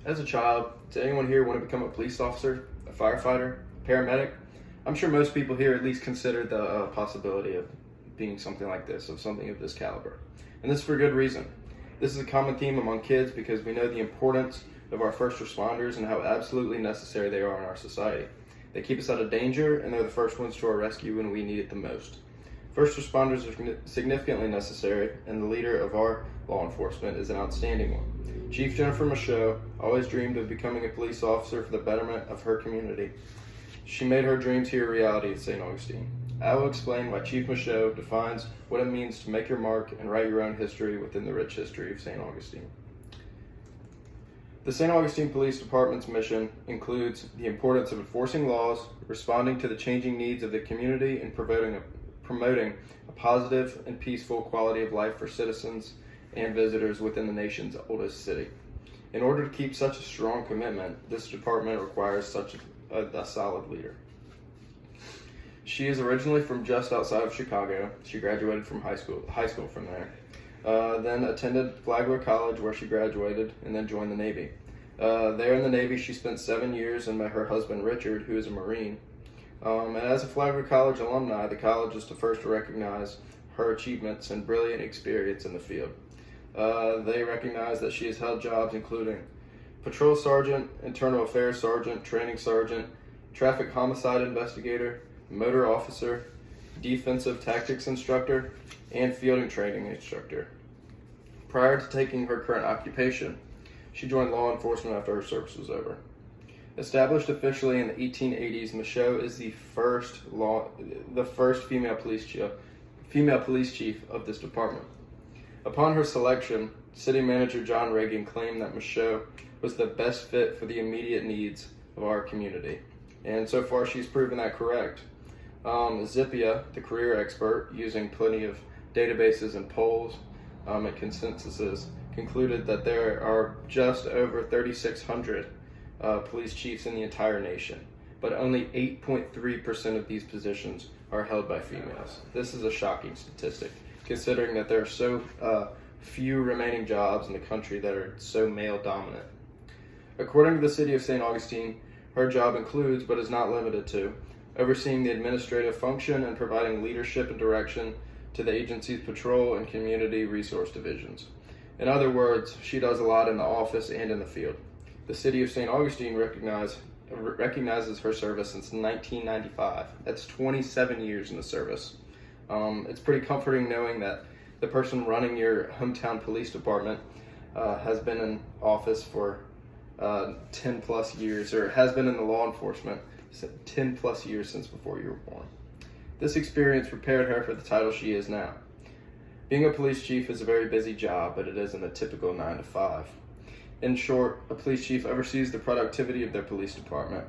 As a child, did anyone here want to become a police officer, a firefighter, paramedic? I'm sure most people here at least consider the possibility of being something like this, of something of this caliber. And this is for good reason. This is a common theme among kids because we know the importance of our first responders and how absolutely necessary they are in our society. They keep us out of danger, and they're the first ones to our rescue when we need it the most. First responders are significantly necessary, and the leader of our law enforcement is an outstanding one. Chief Jennifer Michaux always dreamed of becoming a police officer for the betterment of her community. She made her dreams here a reality at St. Augustine. I will explain why Chief Michaux defines what it means to make your mark and write your own history within the rich history of St. Augustine. The St. Augustine Police Department's mission includes the importance of enforcing laws, responding to the changing needs of the community, and promoting a positive and peaceful quality of life for citizens and visitors within the nation's oldest city. In order to keep such a strong commitment, this department requires such a solid leader. She is originally from just outside of Chicago. She graduated from high school from there. Then attended Flagler College where she graduated and then joined the Navy. There in the Navy, she spent 7 years and met her husband Richard, who is a Marine. And as a Flagler College alumni, the college is the first to recognize her achievements and brilliant experience in the field. They recognize that she has held jobs including patrol sergeant, internal affairs sergeant, training sergeant, traffic homicide investigator, motor officer, defensive tactics instructor, and fielding training instructor. Prior to taking her current occupation, she joined law enforcement after her service was over. Established officially in the 1880s, Michaux is the first female police chief of this department. Upon her selection, City Manager John Reagan claimed that Michaux was the best fit for the immediate needs of our community, and so far she's proven that correct. Zippia, the career expert, using plenty of databases and polls and consensuses, concluded that there are just over 3,600 police chiefs in the entire nation, but only 8.3% of these positions are held by females. This is a shocking statistic, considering that there are so few remaining jobs in the country that are so male-dominant. According to the City of St. Augustine, her job includes, but is not limited to, overseeing the administrative function and providing leadership and direction to the agency's patrol and community resource divisions. In other words, she does a lot in the office and in the field. The City of St. Augustine recognizes her service since 1995. That's 27 years in the service. It's pretty comforting knowing that the person running your hometown police department has been in office for 10 plus years, or has been in the law enforcement 10 plus years since before you were born. This experience prepared her for the title she is now. Being a police chief is a very busy job, but it isn't a typical 9 to 5. In short, a police chief oversees the productivity of their police department,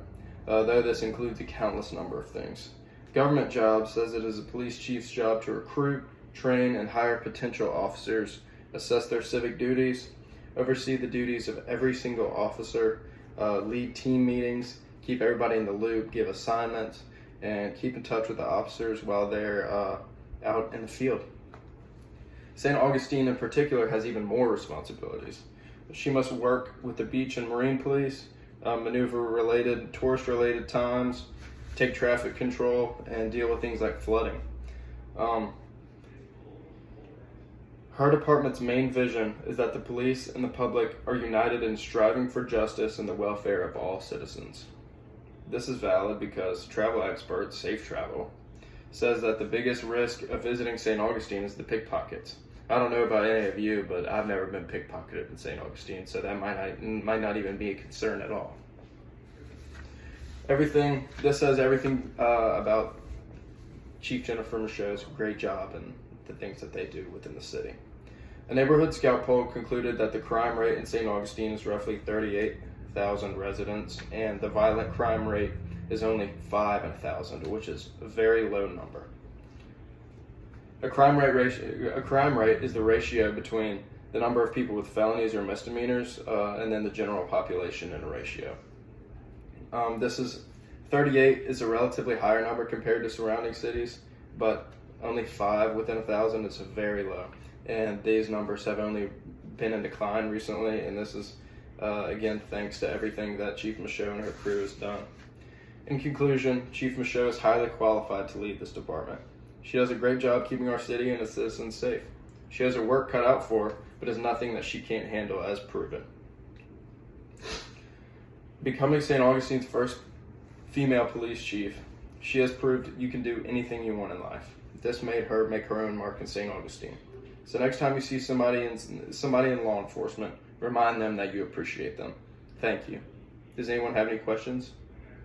though this includes a countless number of things. Government Job says it is a police chief's job to recruit, train, and hire potential officers, assess their civic duties, oversee the duties of every single officer, lead team meetings, keep everybody in the loop, give assignments, and keep in touch with the officers while they're out in the field. St. Augustine in particular has even more responsibilities. She must work with the beach and marine police, maneuver-related, tourist-related times, take traffic control, and deal with things like flooding. Her department's main vision is that the police and the public are united in striving for justice and the welfare of all citizens. This is valid because travel expert Safe Travel says that the biggest risk of visiting St. Augustine is the pickpockets. I don't know about any of you, but I've never been pickpocketed in St. Augustine, so that might not even be a concern at all. This says everything about Chief Jennifer Michaux's great job and the things that they do within the city. A neighborhood scout poll concluded that the crime rate in St. Augustine is roughly 38,000 residents, and the violent crime rate is only 5 in 1,000, which is a very low number. A crime rate is the ratio between the number of people with felonies or misdemeanors and then the general population in a ratio. 38 is a relatively higher number compared to surrounding cities, but only 5 within 1,000 is very low. And these numbers have only been in decline recently, and this is Again, thanks to everything that Chief Michaux and her crew has done. In conclusion, Chief Michaux is highly qualified to lead this department. She does a great job keeping our city and its citizens safe. She has her work cut out for her, but is nothing that she can't handle, as proven. Becoming St. Augustine's first female police chief, she has proved you can do anything you want in life. This made her make her own mark in St. Augustine. So next time you see somebody in law enforcement, remind them that you appreciate them. Thank you. Does anyone have any questions?